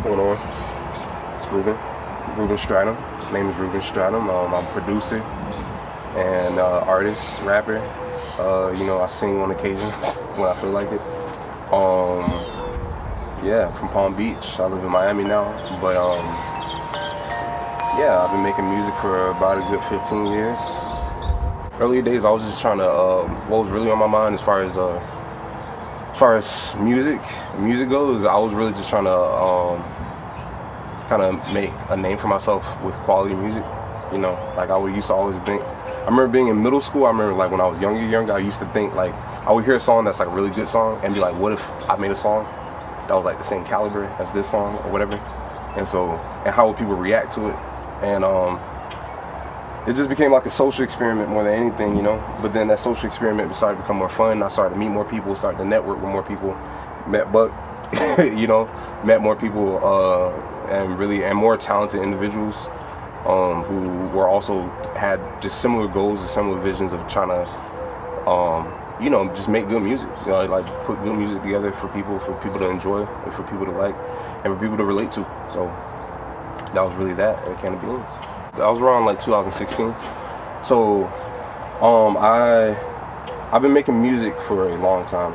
going on? It's Reuben Stratum. My name is Reuben Stratum. I'm a producer and artist, rapper. I sing on occasions when I feel like it. Yeah, from Palm Beach. I live in Miami now, but yeah, I've been making music for about a good 15 years. Earlier days, I was just trying to, what was really on my mind as far as music goes, I was really just trying to kind of make a name for myself with quality music. Like I used to always think, I remember being in middle school, I remember like when I was younger, I used to think like, I would hear a song that's like a really good song and be like, what if I made a song that was like the same caliber as this song or whatever? And how would people react to it? And it just became like a social experiment more than anything, But then that social experiment started to become more fun. I started to meet more people, started to network with more people, met Buck, met more people, and more talented individuals who were also had just similar goals and similar visions of trying to, just make good music, like put good music together for people to enjoy and for people to like and for people to relate to. So that was really that at Can of Beans. I was around like 2016. So I've been making music for a long time.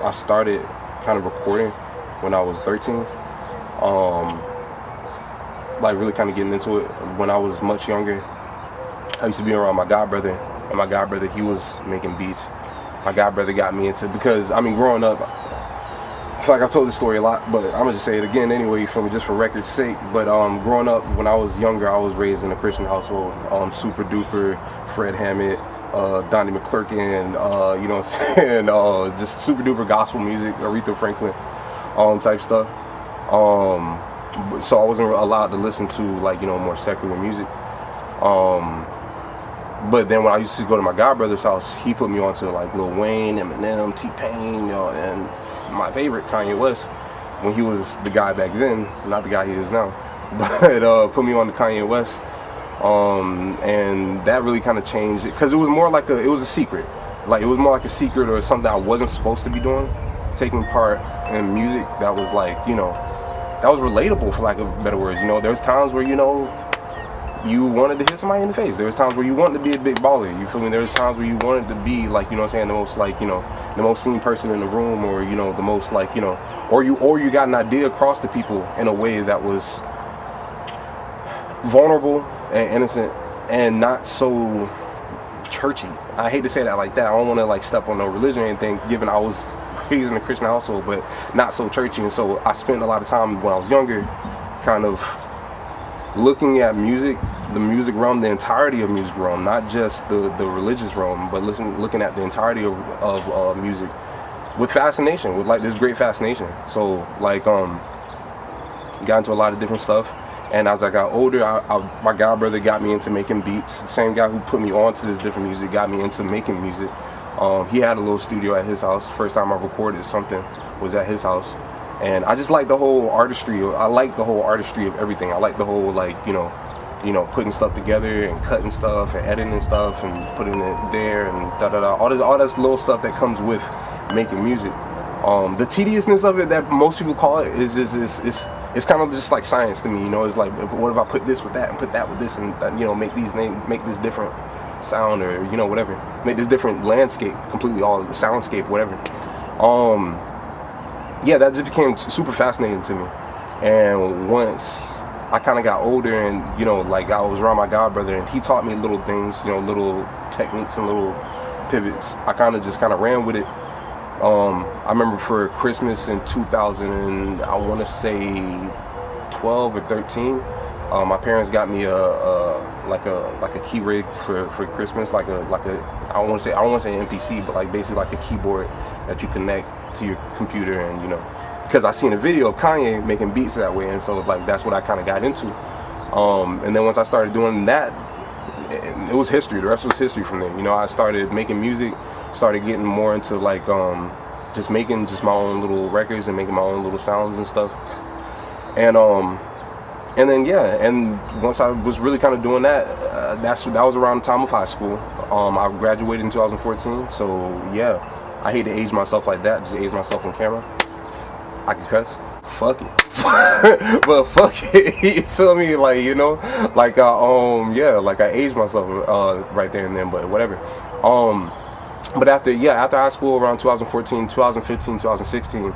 I started kind of recording when I was 13. Like really kind of getting into it when I was much younger. I used to be around my god brother, and my god brother, he was making beats. My god brother got me into, because I mean growing up, I feel like I've told this story a lot, but I'm gonna just say it again anyway, just for record's sake. But growing up, when I was younger, I was raised in a Christian household. Super duper Fred Hammond, Donnie McClurkin, you know what I'm saying, just super duper gospel music, Aretha Franklin, type stuff. So I wasn't allowed to listen to like more secular music. But then when I used to go to my god brother's house, he put me on to like Lil Wayne, Eminem, T-Pain, and my favorite, Kanye West, when he was the guy back then, not the guy he is now. But put me on to Kanye West, and that really kind of changed it, because it was more like it was a secret. Like it was more like a secret or something I wasn't supposed to be doing, taking part in music that was like, that was relatable, for lack of better words. There's times where, you wanted to hit somebody in the face. There was times where you wanted to be a big baller. You feel me? There was times where you wanted to be like, the most like, the most seen person in the room, or, the most like, or you got an idea across to people in a way that was vulnerable and innocent and not so churchy. I hate to say that like that. I don't want to like step on no religion or anything, given I was raised in a Christian household, but not so churchy. And so I spent a lot of time when I was younger kind of looking at music, the music realm, the entirety of music realm, not just the religious realm, but looking at the entirety of music with fascination, with like this great fascination. So like got into a lot of different stuff, and as I got older, my god brother got me into making beats. The same guy who put me on to this different music got me into making music. He had a little studio at his house. First time I recorded something was at his house. And I just like the whole artistry. I like the whole artistry of everything. I like the whole like, putting stuff together and cutting stuff and editing stuff and putting it there and all this little stuff that comes with making music. The tediousness of it that most people call it is it's kind of just like science to me. It's like, what if I put this with that and put that with this and make this different sound, or whatever, make this different landscape, completely all soundscape, whatever. Yeah, that just became super fascinating to me. And once I kind of got older and, like I was around my god brother and he taught me little things, little techniques and little pivots, I kind of ran with it. I remember for Christmas in 2000, and I want to say 12 or 13, my parents got me a key rig for Christmas, like a I don't want to say NPC, but like basically like a keyboard that you connect to your computer, and because I seen a video of Kanye making beats that way, and so like that's what I kind of got into. And then once I started doing that, it was history. The rest was history from there. I started making music, started getting more into like just making my own little records and making my own little sounds and stuff. And then yeah, and once I was really kind of doing that, that was around the time of high school. I graduated in 2014, so yeah, I hate to age myself like that, just age myself on camera. I could cuss. fuck it. But fuck it, you feel me? Like, you know, like yeah, like I aged myself right there and then, but whatever. But after high school, around 2014, 2015, 2016,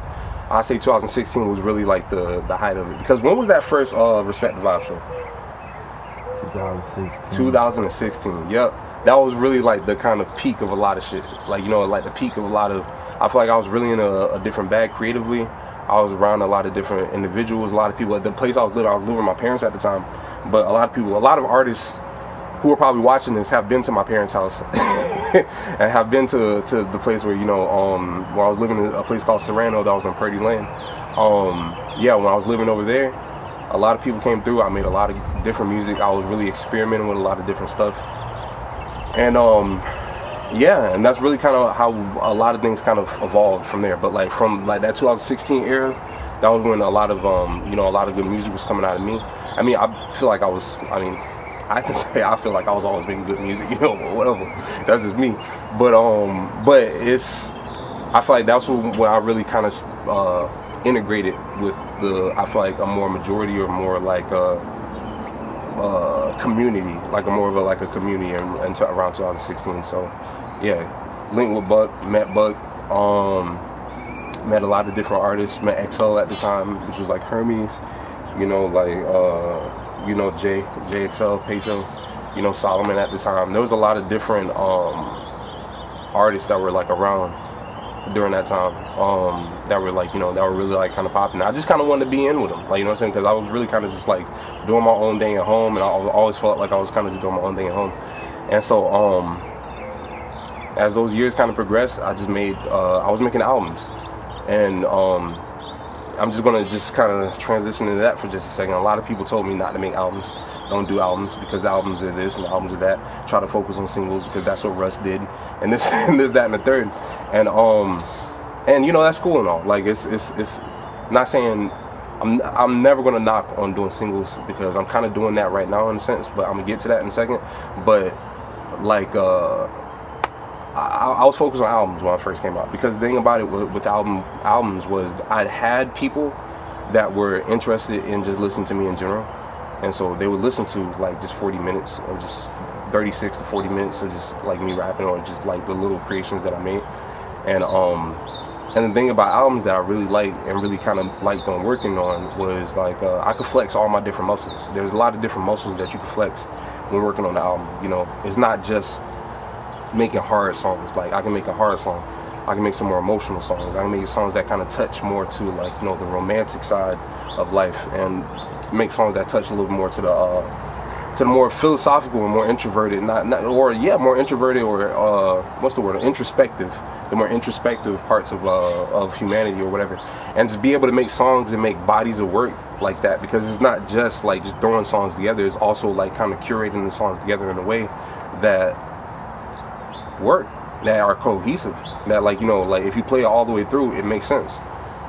I say 2016 was really like the height of it. Because when was that first Respect the Vibe show? 2016. 2016. Yep. That was really like the kind of peak of a lot of shit. Like, you know, like the peak of a lot of. I feel like I was really in a different bag creatively. I was around a lot of different individuals, a lot of people. At the place I was living with my parents at the time. But a lot of artists who are probably watching this have been to my parents' house and have been to the place where, you know, where I was living in a place called Serrano that was on Purdy Lane. Yeah, when I was living over there, a lot of people came through. I made a lot of different music. I was really experimenting with a lot of different stuff. And yeah, and that's really kind of how a lot of things kind of evolved from there. But like from like that 2016 era, that was when a lot of you know, a lot of good music was coming out of me. I mean, I feel like I can say I feel like I was always making good music, you know, but whatever. That's just me. But it's, I feel like that's when I really kind of integrated with I feel like a more majority or more like community, like a more of a community until around 2016. So yeah, linked with Buck, met Buck, met a lot of different artists, met XL at the time, which was like Hermes, you know, like you know, JXL, Peso, you know, Solomon at the time. There was a lot of different artists that were like around during that time, that were like, you know, that were really like kind of popping. I just kind of wanted to be in with them, like, you know what I'm saying, because I was really kind of just like doing my own thing at home, and I always felt like I was kind of just doing my own thing at home. And so as those years kind of progressed, I just made I was making albums, and I'm just gonna just kind of transition into that for just a second. A lot of people told me not to make albums, don't do albums, because albums are this and albums are that. Try to focus on singles because that's what Russ did, and this and this, that, and the third. And you know, that's cool and all. Like it's not saying I'm never gonna knock on doing singles, because I'm kind of doing that right now in a sense, but I'm gonna get to that in a second. But like I was focused on albums when I first came out, because the thing about it with albums was I'd had people that were interested in just listening to me in general, and so they would listen to like just 40 minutes or just 36 to 40 minutes of just like me rapping, or just like the little creations that I made. And the thing about albums that I really like and really kind of liked on working on was like I could flex all my different muscles. There's a lot of different muscles that you can flex when working on the album. You know, it's not just making hard songs. Like I can make a hard song, I can make some more emotional songs, I can make songs that kind of touch more to like, you know, the romantic side of life, and make songs that touch a little more to the more philosophical and more introverted, more introverted, or what's the word, introspective, the more introspective parts of humanity or whatever. And to be able to make songs and make bodies of work like that, because it's not just like just throwing songs together, it's also like kind of curating the songs together in a way that work, that are cohesive, that like, you know, like if you play it all the way through, it makes sense,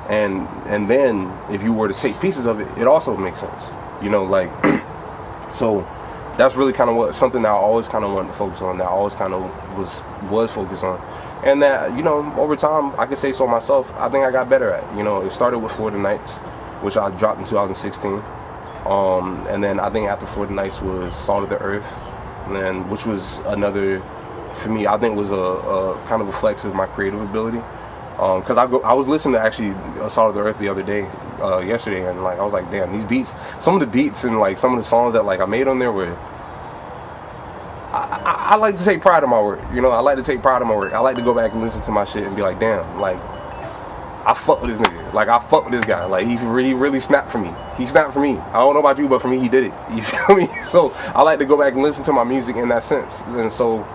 and then if you were to take pieces of it, it also makes sense, you know, like so that's really kind of something that I always kind of wanted to focus on, that I always kind of was focused on, and that, you know, over time, I could say so myself, I think I got better at. You know, it started with Florida Nights, which I dropped in 2016, and then I think after Florida Nights was Salt of the Earth, and then which was another, for me, I think was a kind of a flex of my creative ability, because I was listening to actually Salt of the Earth the other day, yesterday, and like I was like, damn, these beats, some of the beats and like some of the songs that like I made on there were, I like to take pride in my work, you know, I like to take pride in my work. I like to go back and listen to my shit and be like, damn, like I fuck with this nigga, like I fuck with this guy, like he really snapped for me. He snapped for me. I don't know about you, but for me, he did it. You feel me? So I like to go back and listen to my music in that sense, and so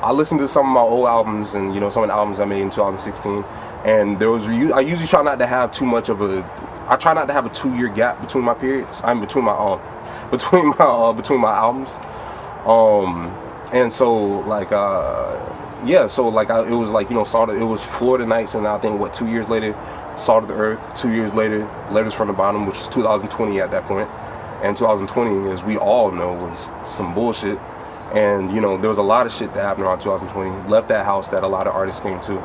I listened to some of my old albums, and you know, some of the albums I made in 2016, and I usually try not to have too much of I try not to have a 2-year gap between my periods. Between my albums, and so like yeah, so like it was like, you know, it was Florida Nights, and I think 2 years later, Salt of the Earth. 2 years later, Letters from the Bottom, which was 2020 at that point, and 2020, as we all know, was some bullshit. And you know, there was a lot of shit that happened around 2020. Left that house that a lot of artists came to.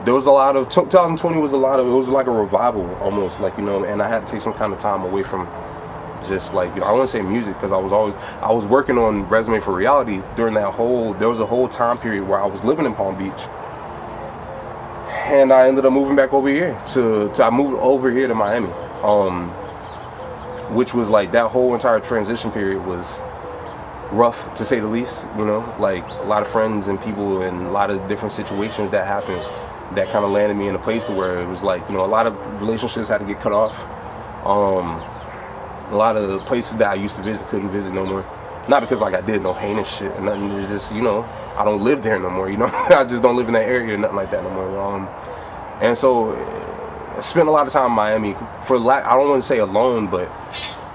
there was a lot of 2020 was a lot of, it was like a revival almost, like, you know, and I had to take some kind of time away from just like, you know, I wouldn't say music, because I was working on Resume for Reality during that whole, there was a whole time period where I was living in Palm Beach, and I ended up moving back over here I moved over here to Miami, which was like, that whole entire transition period was rough to say the least, you know, like a lot of friends and people and a lot of different situations that happened that kind of landed me in a place where it was like, you know, a lot of relationships had to get cut off. A lot of the places that I used to visit couldn't visit no more. Not because like I did no heinous shit or nothing, it's just, you know, I don't live there no more, you know. I just don't live in that area or nothing like that no more. And so I spent a lot of time in Miami I don't want to say alone, but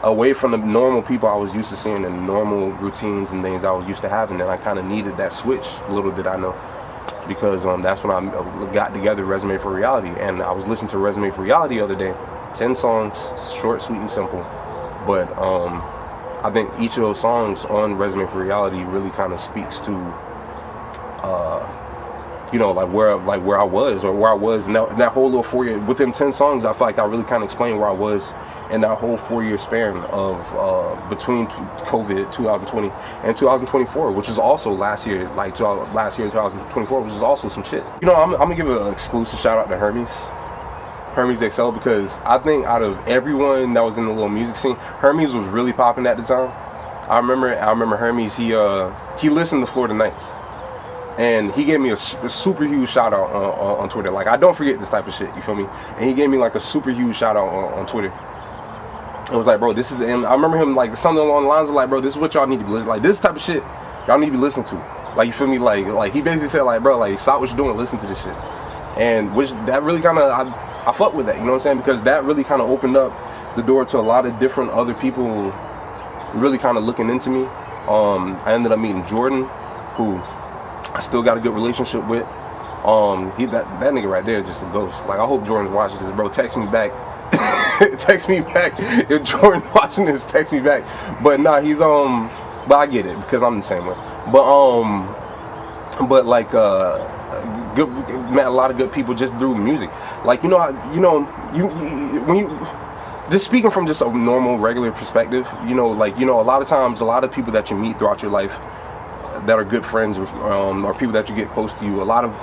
away from the normal people I was used to seeing and normal routines and things I was used to having, and I kind of needed that switch, little did I know, because that's when I got together Resume for Reality, and I was listening to Resume for Reality the other day, 10 songs, short, sweet, and simple, but I think each of those songs on Resume for Reality really kind of speaks to, you know, like where I was, or where I was in that whole little 4 year, within 10 songs, I feel like I really kind of explained where I was in that whole 4 year span of between COVID 2020 and 2024, which is also last year, like last year 2024, which is also some shit. You know, I'm gonna give an exclusive shout out to Hermes XL, because I think out of everyone that was in the little music scene, Hermes was really popping at the time. I remember Hermes, he listened to Florida Nights, and he gave me a super huge shout out on Twitter. Like, I don't forget this type of shit, you feel me? And he gave me like a super huge shout out on Twitter. It was like, bro, this is the end. I remember him like something along the lines of like, bro, this is what y'all need to be listening. Like, this type of shit y'all need to be listening to. Like, you feel me? Like he basically said like, bro, like, stop what you're doing, listen to this shit. And which that really kind of, I fuck with that, you know what I'm saying? Because that really kind of opened up the door to a lot of different other people really kind of looking into me. I ended up meeting Jordan, who I still got a good relationship with. That nigga right there is just a ghost. Like, I hope Jordan's watching this, bro. Text me back. Text me back if Jordan watching this. Text me back. But nah, he's but I get it, because I'm the same way. But like good, met a lot of good people just through music. Like, you when you just speaking from just a normal regular perspective, you know, like, you know, a lot of times, a lot of people that you meet throughout your life that are good friends with, or people that you get close to you, a lot of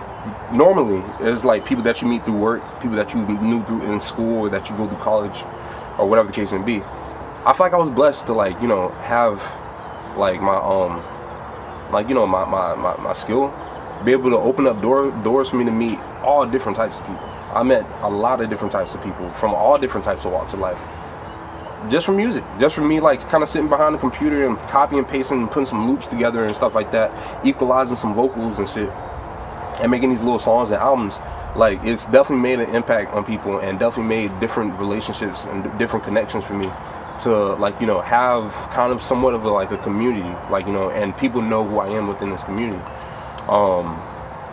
normally is like people that you meet through work, people that you knew through in school, or that you go through college, or whatever the case may be. I feel like I was blessed to, like, you know, have like my like, you know, my skill, be able to open up doors for me to meet all different types of people. I met a lot of different types of people from all different types of walks of life, just from music, just from me, like, kind of sitting behind the computer and copy and pasting and putting some loops together and stuff like that, equalizing some vocals and shit, and making these little songs and albums. Like, it's definitely made an impact on people, and definitely made different relationships and different connections for me to, like, you know, have kind of somewhat of a community, like, you know, and people know who I am within this community.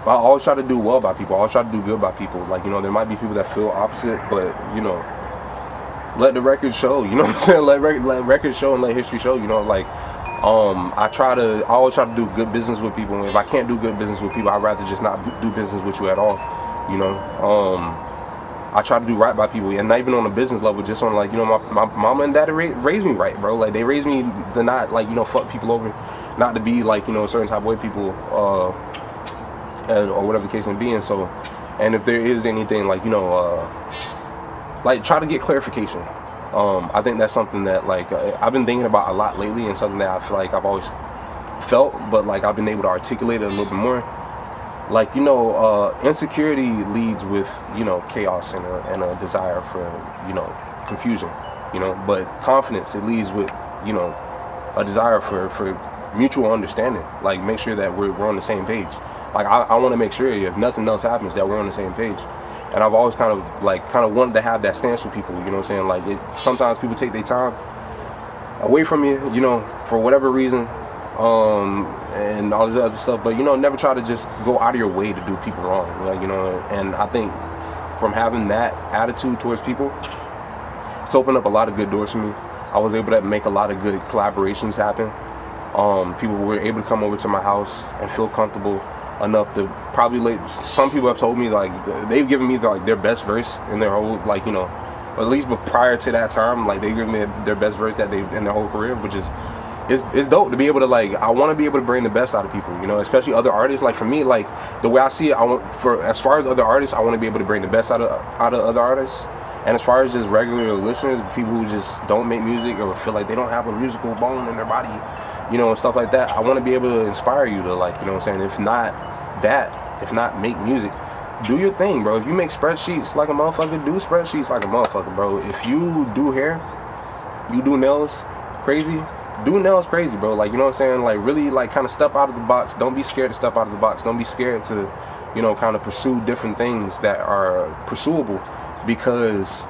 I always try to do well by people. I always try to do good by people. Like, you know, there might be people that feel opposite, but, you know, let the record show, you know what I'm saying? Let record show and let history show, you know, like, I always try to do good business with people. And if I can't do good business with people, I'd rather just not do business with you at all, you know. I try to do right by people, and not even on a business level, just on, like, you know, my mama and daddy raised me right, bro. Like, they raised me to not, like, you know, fuck people over, not to be, like, you know, a certain type of way people, or whatever the case may be. And so, and if there is anything, like, you know, like, try to get clarification. I think that's something that, like, I've been thinking about a lot lately, and something that I feel like I've always felt, but, like, I've been able to articulate it a little bit more. Like, you know, insecurity leads with, you know, chaos and a desire for, you know, confusion, you know, but confidence, it leads with, you know, a desire for mutual understanding. Like, make sure that we're on the same page. Like, I want to make sure, if nothing else happens, that we're on the same page. And I've always kind of wanted to have that stance with people, you know what I'm saying? Like, sometimes people take their time away from you, you know, for whatever reason, and all this other stuff, but, you know, never try to just go out of your way to do people wrong, like, you know. And I think from having that attitude towards people, it's opened up a lot of good doors for me. I was able to make a lot of good collaborations happen. People were able to come over to my house and feel comfortable enough to probably like, some people have told me like they've given me like their best verse in their whole, like, you know, at least prior to that time, like they've given me their best verse that they've in their whole career, which is it's dope to be able to, like, I want to be able to bring the best out of people, you know, especially other artists. Like for me, like the way I see it, I want, for as far as other artists, I want to be able to bring the best out of other artists. And as far as just regular listeners, people who just don't make music or feel like they don't have a musical bone in their body, you know, and stuff like that, I want to be able to inspire you to, like, you know what I'm saying, if not make music, do your thing, bro. If you make spreadsheets like a motherfucker, do spreadsheets like a motherfucker, bro. If you do hair, you do nails crazy, do nails crazy, bro. Like, you know what I'm saying, like really, like, kind of step out of the box. Don't be scared to step out of the box. Don't be scared to, you know, kind of pursue different things that are pursuable, because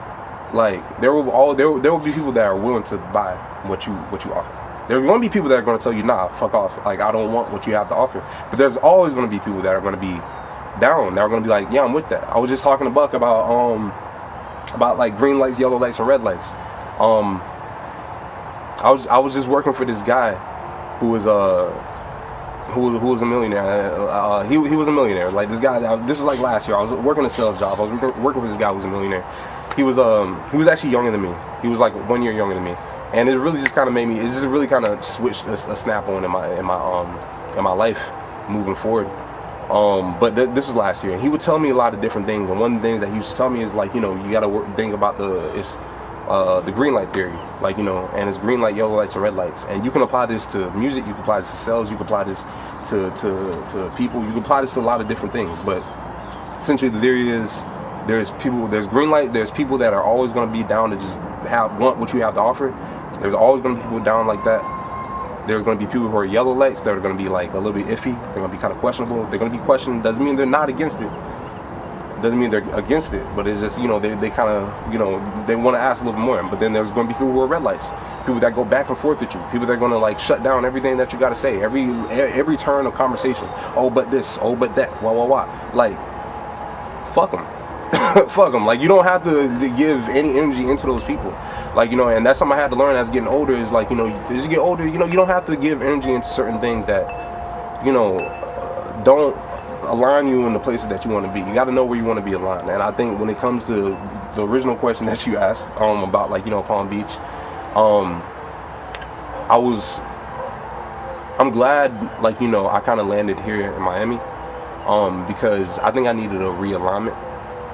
like there will be people that are willing to buy what you offer. There are going to be people that are going to tell you, nah, fuck off, like I don't want what you have to offer. But there's always going to be people that are going to be down, that are going to be like, yeah, I'm with that. I was just talking to Buck about like green lights, yellow lights, and red lights. I was just working for this guy who was a millionaire. He was a millionaire. Like this guy, this was like last year. I was working a sales job. I was working with this guy who was a millionaire. He was actually younger than me. He was like 1 year younger than me, and it really just kind of made me. It just really kind of switched a snap on in my life moving forward. But this was last year, and he would tell me a lot of different things. And one of the things that he used to tell me is, like, you know, you gotta think about the green light theory, like, you know, and it's green light, yellow lights, and red lights. And you can apply this to music, you can apply this to sales, you can apply this to people, you can apply this to a lot of different things. But essentially the theory is there's green light, there's people that are always going to be down to just want what you have to offer. There's always going to be people down like that. There's going to be people who are yellow lights that are going to be like a little bit iffy. They're going to be kind of questionable. They're going to be questioned. Doesn't mean they're not against it. Doesn't mean they're against it, but it's just, you know, they kind of, you know, they want to ask a little bit more. But then there's going to be people who are red lights, people that go back and forth with you, people that are going to like shut down everything that you got to say, every turn of conversation. Oh, but this, oh, but that, wah. Like, fuck them. Fuck them. Like, you don't have to give any energy into those people. Like, you know, and that's something I had to learn as getting older, is like, you know, as you get older, you know, you don't have to give energy into certain things that, you know, don't align you in the places that you want to be. You got to know where you want to be aligned. And I think when it comes to the original question that you asked, about, like, you know, Palm Beach, I'm glad, like, you know, I kind of landed here in Miami, because I think I needed a realignment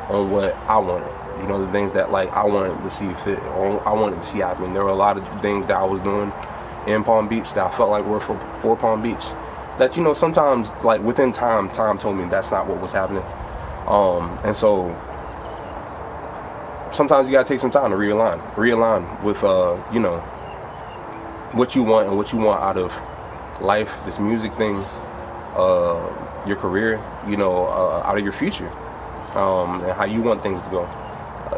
on what I wanted. You know, the things that, like, I wanted to see fit, or I wanted to see happen. There were a lot of things that I was doing in Palm Beach that I felt like were for Palm Beach, that, you know, sometimes, like, within time told me that's not what was happening. And so sometimes you gotta take some time to realign with, you know, what you want and what you want out of life, this music thing, your career, you know, out of your future, and how you want things to go.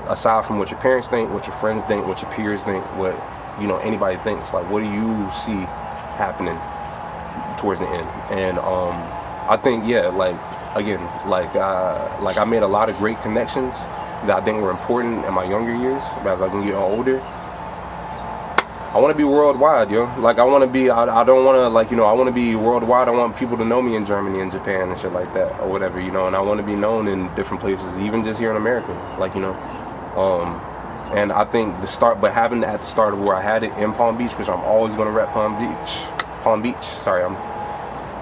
Aside from what your parents think, what your friends think, what your peers think, what, you know, anybody thinks, like, what do you see happening towards the end? And I think, yeah, like, again, like I made a lot of great connections that I think were important in my younger years. But as I can get older, I want to be worldwide, yo. Like, I want to be, I don't want to, like, you know, I want to be worldwide. I want people to know me in Germany and Japan and shit like that, or whatever, you know. And I want to be known in different places, even just here in America, like, you know. And I think having at the start of where I had it in Palm Beach, which I'm always going to rep Palm Beach. Sorry, I'm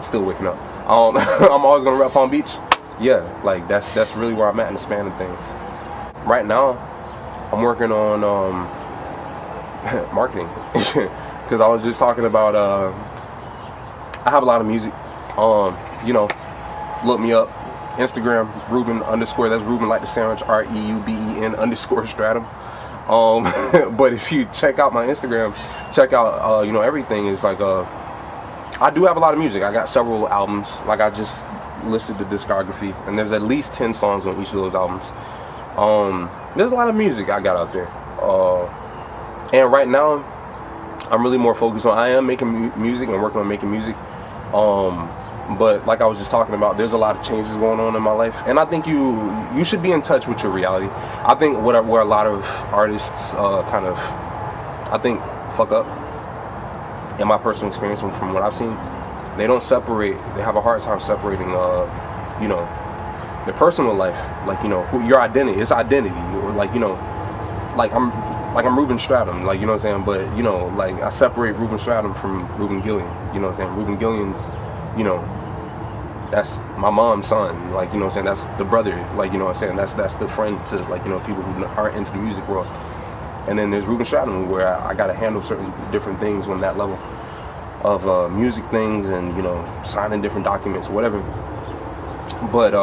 still waking up. I'm always going to rep Palm Beach. Yeah, like, that's really where I'm at in the span of things. Right now, I'm working on marketing, because I was just talking about I have a lot of music. You know, look me up, Instagram, Reuben _, that's Reuben like the sandwich, REUBEN _Stratum. But if you check out my Instagram, check out you know, everything is like I do have a lot of music. I got several albums, like I just listed the discography, and there's at least 10 songs on each of those albums. There's a lot of music I got out there. And right now, I'm really more focused on, I am making music and working on making music. But like I was just talking about, there's a lot of changes going on in my life. And I think you should be in touch with your reality. I think where a lot of artists kind of, I think, fuck up, in my personal experience from what I've seen, they don't separate. They have a hard time separating, you know, their personal life, like, you know, your identity. It's identity, or like, you know, like I'm REUBEN STRATUM, like, you know what I'm saying. But you know, like I separate REUBEN STRATUM from REUBEN Gillian. You know what I'm saying. REUBEN Gillian's, you know, that's my mom's son, like, you know what I'm saying. That's the brother, like, you know what I'm saying. That's the friend to, like, you know, people who aren't into the music world. And then there's REUBEN STRATUM, where I got to handle certain different things on that level of music things, and, you know, signing different documents, whatever. But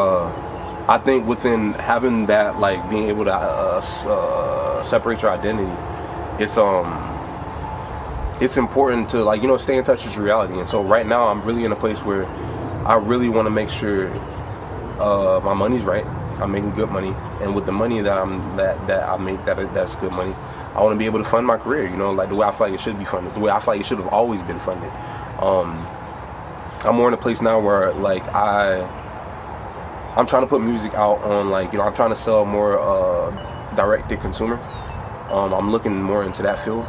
I think within having that, like, being able to separate your identity, it's important to, like, you know, stay in touch with your reality. And so right now I'm really in a place where I really want to make sure my money's right. I'm making good money, and with the money that I make, that's good money, I want to be able to fund my career, you know, like the way I feel like it should be funded, the way I feel like it should have always been funded. I'm more in a place now where, like, I'm trying to put music out on, like, you know, I'm trying to sell more direct to consumer. I'm looking more into that field.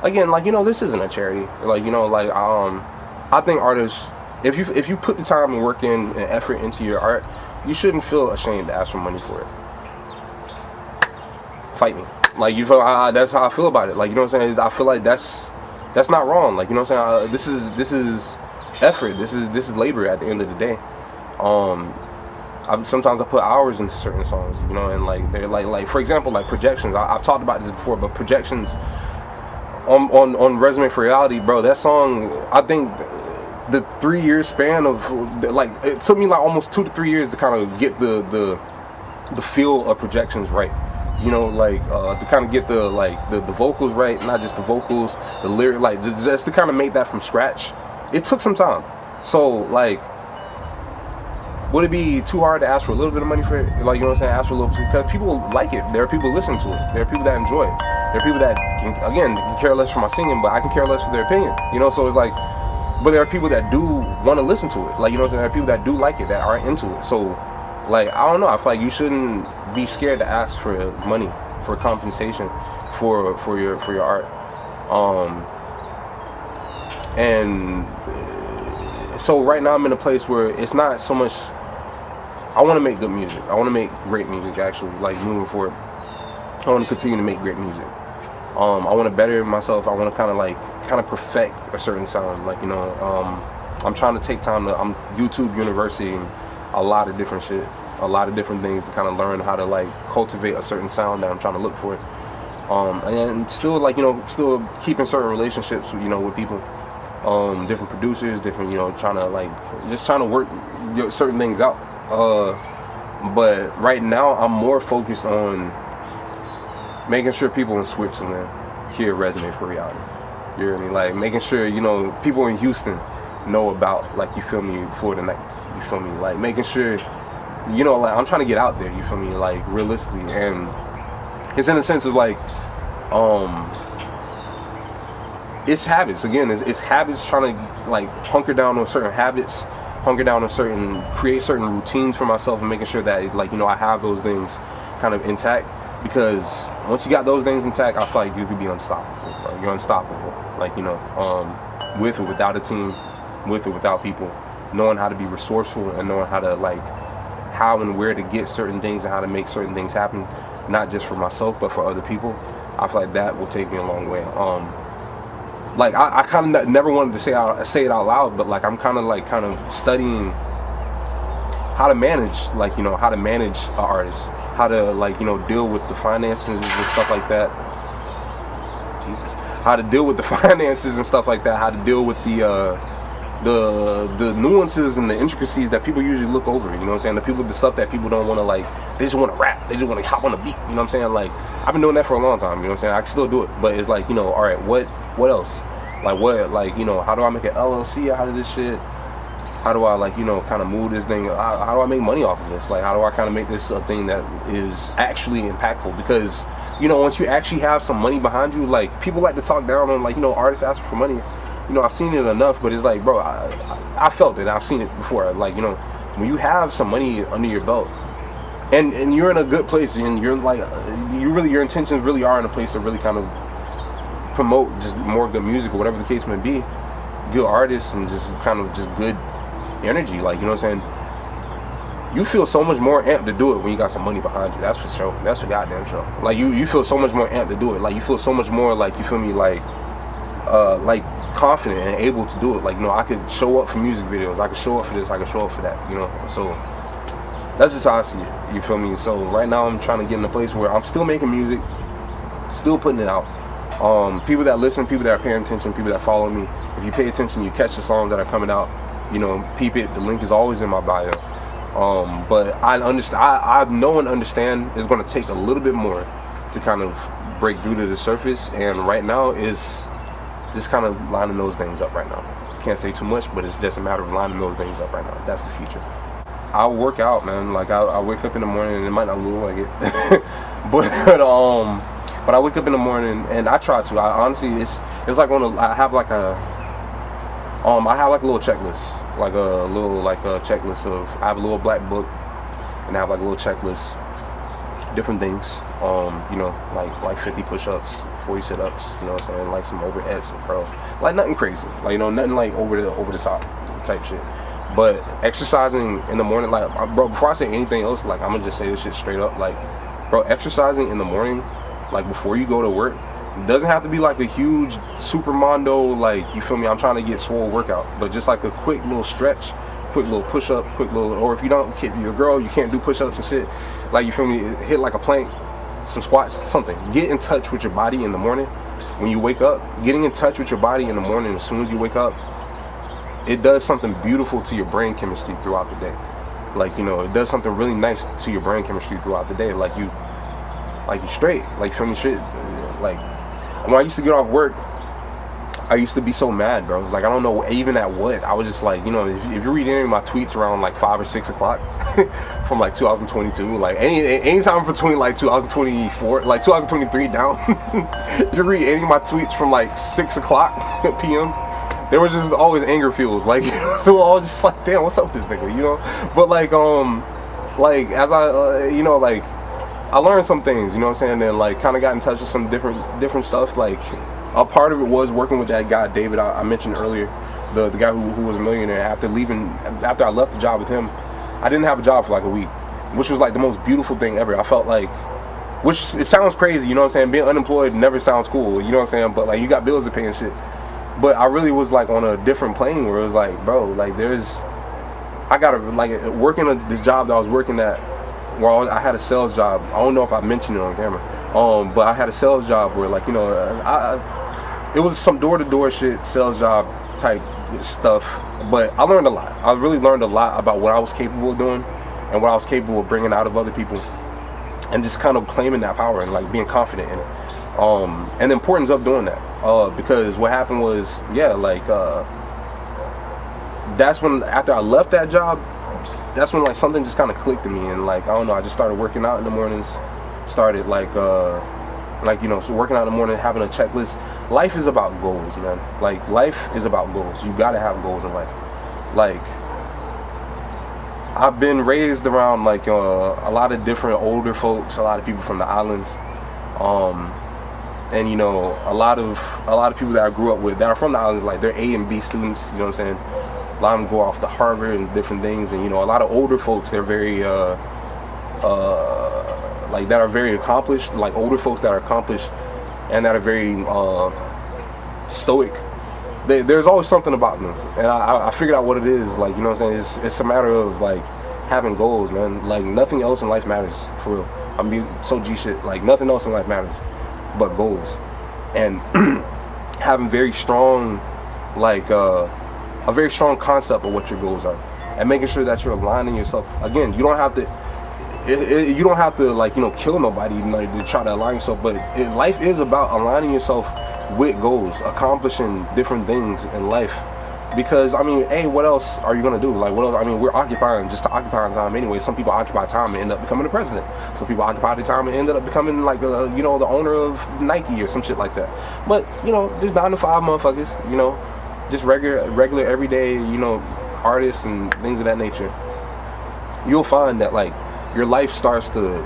Again, like, you know, this isn't a charity. Like, you know, like, I think artists, if you put the time and work in and effort into your art, you shouldn't feel ashamed to ask for money for it. Fight me. Like, you feel, that's how I feel about it. Like, you know what I'm saying? I feel like that's not wrong. Like, you know what I'm saying? This is effort. This is labor at the end of the day. Sometimes I put hours into certain songs, you know, and like they're like for example, like Projections. I've talked about this before, but Projections on Resume for Reality, bro. That song, I think the 3-year span of, like, it took me like almost 2 to 3 years to kind of get the feel of Projections right. You know, like to kind of get the vocals right, not just the vocals, the lyric, like just to kind of make that from scratch. It took some time. So, like, would it be too hard to ask for a little bit of money for it? Like, you know what I'm saying? Ask for a little bit, because people like it. There are people listening to it. There are people that enjoy it. There are people that can care less for my singing, but I can care less for their opinion. You know, so it's like, but there are people that do want to listen to it. Like, you know what I'm saying? There are people that do like it, that are into it. So, like, I don't know. I feel like you shouldn't be scared to ask for money, for compensation, for your art. And so right now I'm in a place where it's not so much. I want to make good music. I want to make great music, actually. Like, moving forward, I want to continue to make great music. I want to better myself. I want to kind of perfect a certain sound. Like, you know, I'm trying to take time to. I'm YouTube University, a lot of different shit, a lot of different things to kind of learn how to, like, cultivate a certain sound that I'm trying to look for. And still, like, you know, still keeping certain relationships, you know, with people, different producers, different, you know, trying to work certain things out. But right now I'm more focused on making sure people in Switzerland hear Resume for Reality. You hear me? Like, making sure, you know, people in Houston know about, like, you feel me, Florida Nights. You feel me? Like, making sure, you know, like, I'm trying to get out there, you feel me, like, realistically. And it's in the sense of, like, it's habits. Again, it's habits, trying to, like, hunker down on certain habits, create certain routines for myself, and making sure that, like, you know, I have those things kind of intact. Because once you got those things intact, I feel like you could be unstoppable, bro. You're unstoppable. Like, you know, with or without a team, with or without people, knowing how to be resourceful and knowing how to, like, how and where to get certain things and how to make certain things happen, not just for myself but for other people. I feel like that will take me a long way. Like, I kind of never wanted to say it out loud, but, like, I'm kind of studying how to manage, like, you know, how to manage an artist, how to, like, you know, deal with the finances and stuff like that. Jesus. How to deal with the finances and stuff like that. How to deal with the nuances and the intricacies that people usually look over. You know what I'm saying? The stuff that people don't want to, like, they just want to rap. They just want to hop on the beat. You know what I'm saying? Like, I've been doing that for a long time. You know what I'm saying? I can still do it, but it's like, you know, all right, what else? Like, what, like, you know, how do I make an LLC out of this shit? How do I, like, you know, kind of move this thing? How do I make money off of this? Like, how do I kind of make this a thing that is actually impactful? Because, you know, once you actually have some money behind you, like, people like to talk down on, like, you know, artists asking for money. You know, I've seen it enough, but it's like, bro, I felt it. I've seen it before. Like, you know, when you have some money under your belt, and you're in a good place, and you're like, your intentions really are in a place to really kind of promote just more good music or whatever the case may be, good artists and just kind of just good energy. Like, you know what I'm saying? You feel so much more amped to do it when you got some money behind you. That's for sure. That's for goddamn sure. Like, you feel so much more amped to do it. Like, you feel so much more, like, you feel me, like confident and able to do it. Like, you know, I could show up for music videos. I could show up for this. I could show up for that, you know? So that's just how I see it. You feel me? So right now I'm trying to get in a place where I'm still making music, still putting it out. People that listen, people that are paying attention, people that follow me, if you pay attention, you catch the songs that are coming out, you know, peep it. The link is always in my bio. But I understand, I know and understand it's going to take a little bit more to kind of break through to the surface, and right now is just kind of lining those things up right now. Can't say too much, but it's just a matter of lining those things up right now. That's the future. I work out, man. Like, I wake up in the morning, and it might not look like it, but I wake up in the morning and I try to. I honestly, it's like I have like a little checklist, like a checklist of, I have a little black book, and I have like a little checklist, different things, you know, like 50 push-ups, 40 sit-ups, you know what I'm saying, like some overheads, some curls, like nothing crazy, like, you know, nothing like over the top type shit. But exercising in the morning, like, bro, before I say anything else, like, I'm gonna just say this shit straight up, like, bro, exercising in the morning, like, before you go to work, doesn't have to be like a huge super mondo, like, you feel me, I'm trying to get swole workout, but just like a quick little stretch, quick little push-up, quick little, or if you don't, if you're a girl, you can't do push-ups and shit, like, you feel me, hit like a plank, some squats, something. Get in touch with your body in the morning. When you wake up, getting in touch with your body in the morning as soon as you wake up, it does something beautiful to your brain chemistry throughout the day. Like, you know, it does something really nice to your brain chemistry throughout the day. Like you straight, like, feel me, shit. Like, when I used to get off work, I used to be so mad, bro. Like, I don't know even at what. I was just like, you know, if you read any of my tweets around like 5 or 6 o'clock from like 2022, like any time between like 2024, like 2023 down, if you read any of my tweets from like 6 o'clock p.m., there was just always anger fuels, like, so I was just like, damn, what's up with this nigga, you know? But like as I, you know, like, I learned some things, you know what I'm saying, and like kind of got in touch with some different stuff. Like, a part of it was working with that guy David I mentioned earlier, the guy who was a millionaire. After I left the job with him, I didn't have a job for like a week, which was like the most beautiful thing ever. I felt like, which, it sounds crazy, you know what I'm saying, being unemployed never sounds cool, you know what I'm saying, but like, you got bills to pay and shit. But I really was like on a different plane where it was like, bro, like, I gotta, like, working at this job that I was working at, where I had a sales job. I don't know if I mentioned it on camera, but I had a sales job where, like, you know, it was some door-to-door shit, sales job type stuff, but I learned a lot. I really learned a lot about what I was capable of doing and what I was capable of bringing out of other people, and just kind of claiming that power and like being confident in it, and the importance of doing that, because what happened was, yeah, like, that's when, after I left that job, that's when like something just kind of clicked to me, and like, I don't know, I just started working out in the mornings, started like you know, so working out in the morning, having a checklist. Life is about goals, man. Like, life is about goals. You gotta have goals in life. Like, I've been raised around like a lot of different older folks, a lot of people from the islands, and you know, a lot of people that I grew up with that are from the islands, like, they're A and B students, you know what I'm saying? A lot of them go off to Harvard and different things, and you know, a lot of older folks, they're very like, that are very accomplished, like older folks that are accomplished and that are very stoic. There's always something about them, and I figured out what it is. Like, you know what I'm saying, it's a matter of like having goals, man. Like, nothing else in life matters, for real. I'm being so G shit, like, nothing else in life matters but goals, and having very strong, like, a very strong concept of what your goals are, and making sure that you're aligning yourself. Again, you don't have to like, you know, kill nobody, you know, to try to align yourself, but life is about aligning yourself with goals, accomplishing different things in life. Because, I mean, hey, what else are you gonna do? Like, what else? I mean, we're occupying just to occupy time anyway. Some people occupy time and end up becoming the president. Some people occupy the time and ended up becoming like, you know, the owner of Nike or some shit like that. But, you know, just 9 to 5 motherfuckers, you know, just regular everyday, you know, artists and things of that nature. You'll find that like your life starts to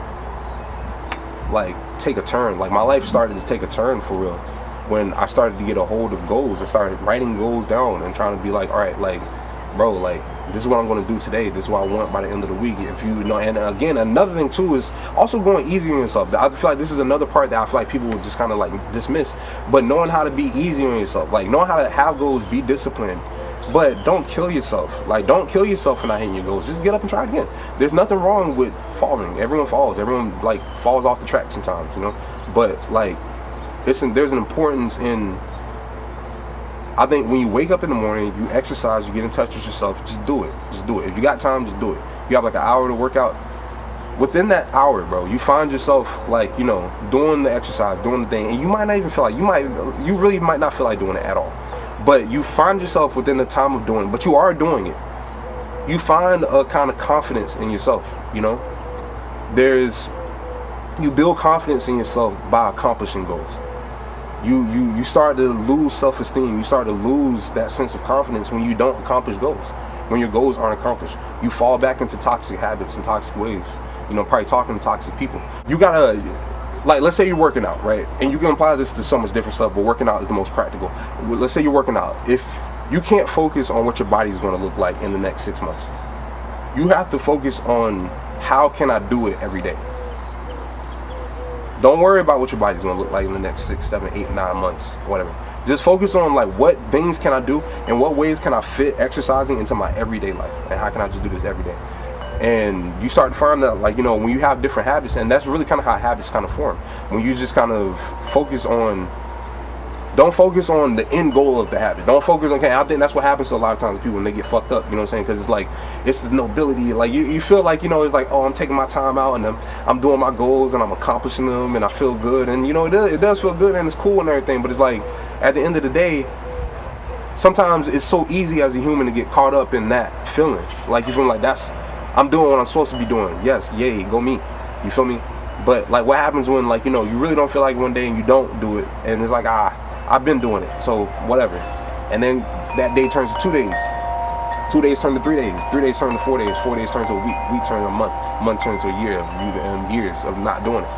like take a turn. Like, my life started to take a turn for real when I started to get a hold of goals. I started writing goals down and trying to be like, all right, like, bro, like, this is what I'm going to do today. This is what I want by the end of the week. If you know, and again, another thing too is also going easy on yourself. I feel like this is another part that I feel like people will just kind of like dismiss. But knowing how to be easy on yourself, like knowing how to have goals, be disciplined, but don't kill yourself. Like, don't kill yourself for not hitting your goals. Just get up and try again. There's nothing wrong with falling. Everyone falls. Everyone like falls off the track sometimes, you know. But like, there's an importance in. I think when you wake up in the morning, you exercise, you get in touch with yourself, just do it. Just do it. If you got time, just do it. You have like an hour to work out. Within that hour, bro, you find yourself like, you know, doing the exercise, doing the thing, and you might not even feel like, you really might not feel like doing it at all. But you find yourself within the time of doing it, but you are doing it. You find a kind of confidence in yourself, you know? You build confidence in yourself by accomplishing goals. You start to lose self-esteem. You start to lose that sense of confidence when you don't accomplish goals. When your goals aren't accomplished, you fall back into toxic habits and toxic ways. You know, probably talking to toxic people. You gotta, like, let's say you're working out, right? And you can apply this to so much different stuff, but working out is the most practical. Let's say you're working out. If you can't focus on what your body is going to look like in the next 6 months, you have to focus on how can I do it every day. Don't worry about what your body's going to look like in the next 6, 7, 8, 9 months, whatever. Just focus on like what things can I do and what ways can I fit exercising into my everyday life, and how can I just do this every day. And you start to find that, like, you know, when you have different habits, and that's really kind of how habits kind of form. When you just kind of focus on, don't focus on the end goal of the habit. Don't focus on, okay, I think that's what happens to a lot of times people when they get fucked up, you know what I'm saying? Because it's like, it's the nobility. Like, you feel like, you know, it's like, oh, I'm taking my time out and I'm doing my goals and I'm accomplishing them and I feel good. And, you know, it does feel good and it's cool and everything. But it's like, at the end of the day, sometimes it's so easy as a human to get caught up in that feeling. Like, you feel like I'm doing what I'm supposed to be doing. Yes, yay, go me. You feel me? But like, what happens when, like, you know, you really don't feel like one day and you don't do it, and it's like, I've been doing it, so whatever. And then that day turns to 2 days. 2 days turn to 3 days. 3 days turn to 4 days. 4 days turn to a week. Week turns to a month. Month turns to a year. Years of not doing it.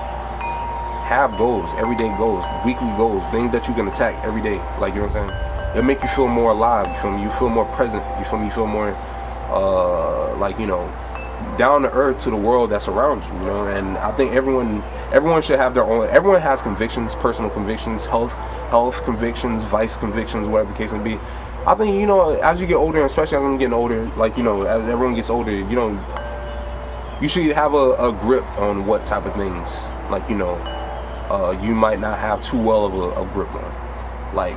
Have goals, everyday goals, weekly goals, things that you can attack every day. Like, you know what I'm saying? It'll make you feel more alive. You feel me? You feel more present. You feel me? You feel more, like, you know, down to earth to the world that's around you, you know. And I think everyone should have their own. Everyone has convictions, personal convictions, health convictions, vice convictions, whatever the case may be. I think, you know, as you get older, and especially as I'm getting older, like, you know, as everyone gets older, you know, you should have a grip on what type of things, like, you know, you might not have too well of a grip on. Like,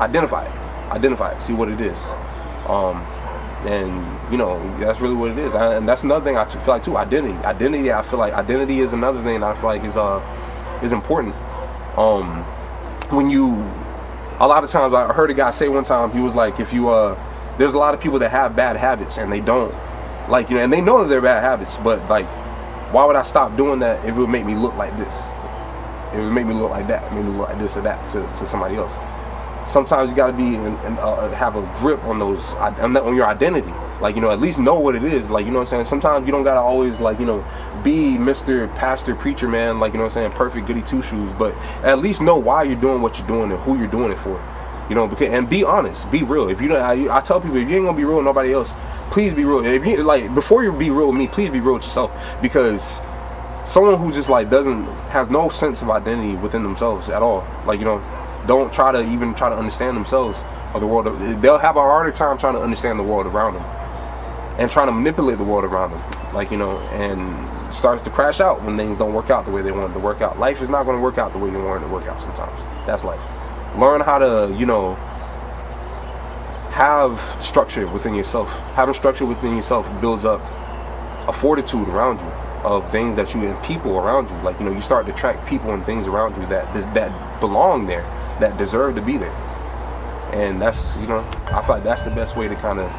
identify it, see what it is. And, you know, that's really what it is. And that's another thing I feel like too, identity. I feel like identity is another thing that I feel like is important. When a lot of times, I heard a guy say one time, he was like, if you there's a lot of people that have bad habits and they don't, like, you know, and they know that they're bad habits, but like, why would I stop doing that if it would make me look like this? It would make me look like that, make me look like this or that to somebody else. Sometimes you got to be have a grip on on your identity. Like, you know, at least know what it is. Like, you know what I'm saying? Sometimes you don't got to always, like, you know, be Mr. Pastor Preacher Man, like, you know what I'm saying, perfect goody two shoes, but at least know why you're doing what you're doing and who you're doing it for. You know, and be honest, be real. If you don't, I tell people, if you ain't gonna be real with nobody else, please be real. If you, like, before you be real with me, please be real with yourself, because someone who just like has no sense of identity within themselves at all, like, you know, don't try to understand themselves or the world. They'll have a harder time trying to understand the world around them and trying to manipulate the world around them, like, you know, and starts to crash out when things don't work out the way they want it to work out. Life is not going to work out the way you want it to work out sometimes. That's life. Learn how to, you know, have structure within yourself. Having structure within yourself builds up a fortitude around you of things that you and people around you. Like, you know, you start to attract people and things around you that belong there, that deserve to be there. And that's, you know, I feel like that's the best way to kind of,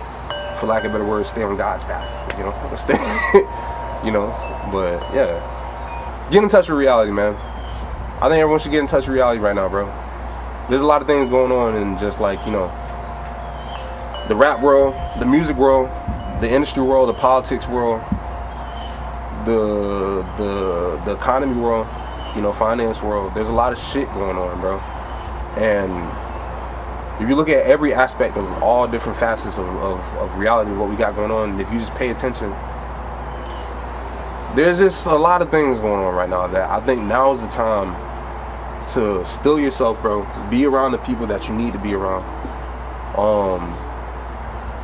for lack of a better word, stay on God's path, you know, stay, you know. But yeah, get in touch with reality, man. I think everyone should get in touch with reality right now, bro. There's a lot of things going on in just, like, you know, the rap world, the music world, the industry world, the politics world, the economy world, you know, finance world. There's a lot of shit going on, bro. And if you look at every aspect of all different facets of reality, what we got going on, if you just pay attention, there's just a lot of things going on right now that I think now is the time to still yourself, bro. Be around the people that you need to be around.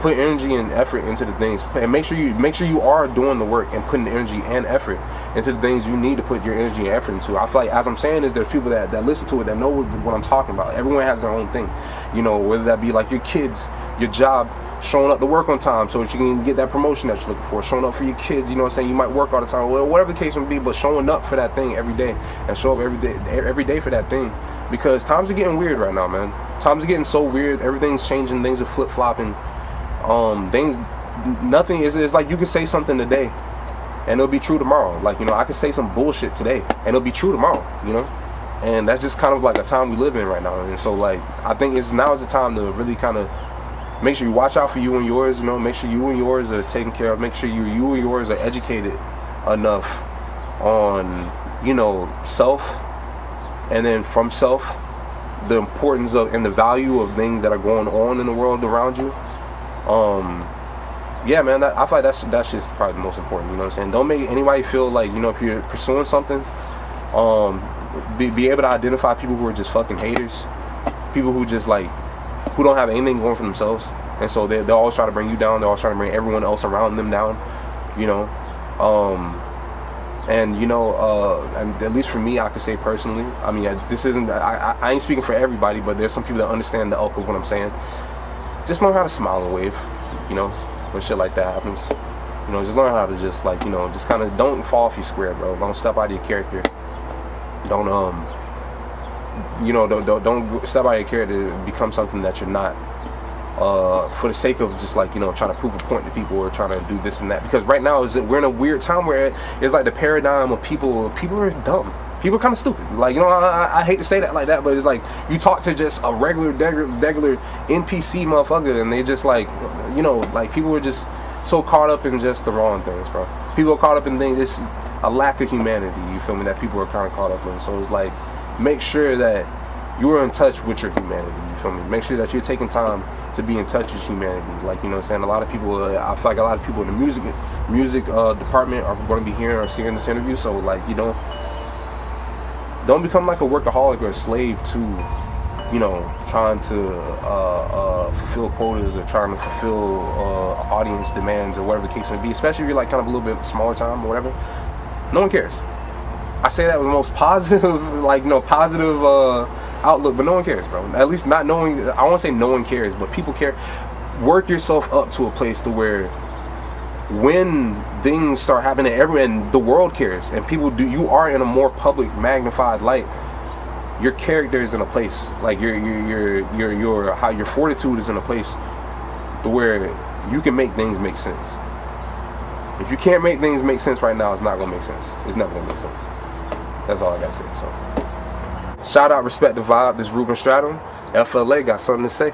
Put energy and effort into the things, and make sure you are doing the work and putting the energy and effort into the things you need to put your energy and effort into. I feel like, as I'm saying this, there's people that listen to it that know what I'm talking about. Everyone has their own thing, you know, whether that be like your kids, your job, showing up to work on time so that you can get that promotion that you're looking for, showing up for your kids, you know what I'm saying, you might work all the time, whatever the case may be, but showing up for that thing every day, and show up every day for that thing, because times are getting weird right now, man. Times are getting so weird, everything's changing, things are flip-flopping. Nothing is, it's like you can say something today and it'll be true tomorrow. Like, you know, I could say some bullshit today and it'll be true tomorrow, you know. And that's just kind of like a time we live in right now. And so, like, I think now is the time to really kind of make sure you watch out for you and yours, you know, make sure you and yours are taken care of, make sure you and yours are educated enough on, you know, self, and then from self, the importance of and the value of things that are going on in the world around you. Yeah, man, I feel like that's just probably the most important, you know what I'm saying? Don't make anybody feel like, you know, if you're pursuing something, be able to identify people who are just fucking haters, people who just, like, who don't have anything going for themselves, and so they'll always try to bring you down, they'll always try to bring everyone else around them down, you know. And, you know, and at least for me, I could say personally, I mean, this isn't, I ain't speaking for everybody, but there's some people that understand the ilk of what I'm saying. Just learn how to smile and wave, you know, when shit like that happens. You know, just learn how to just, like, you know, just kind of don't fall off your square, bro. Don't step out of your character. Don't, you know, don't step out of your character to become something that you're not, for the sake of just, like, you know, trying to prove a point to people or trying to do this and that. Because right now we're in a weird time where it's like the paradigm of people are dumb. People are kind of stupid. Like, you know, I hate to say that like that, but it's like you talk to just a regular NPC motherfucker, and they just, like, you know, like, people are just so caught up in just the wrong things, bro. People are caught up in things, it's a lack of humanity, you feel me, that people are kind of caught up in. So it's like, make sure that you are in touch with your humanity, you feel me? Make sure that you're taking time to be in touch with humanity. Like, you know what I'm saying, a lot of people, I feel like a lot of people in the music department are going to be hearing or seeing this interview. So, like, you know, don't become like a workaholic or a slave to, you know, trying to fulfill quotas or trying to fulfill audience demands or whatever the case may be, especially if you're, like, kind of a little bit smaller time or whatever. No one cares. I say that with the most positive, like, you know, positive outlook, but no one cares, bro. At least not knowing, I won't say no one cares, but people care. Work yourself up to a place to where when things start happening, and the world cares, and people you are in a more public, magnified light. Your character is in a place, like your fortitude is in a place to where you can make things make sense. If you can't make things make sense right now, it's not gonna make sense. It's never gonna make sense. That's all I gotta say. So, shout out, respect the vibe. This is REUBEN STRATUM. FLA got something to say.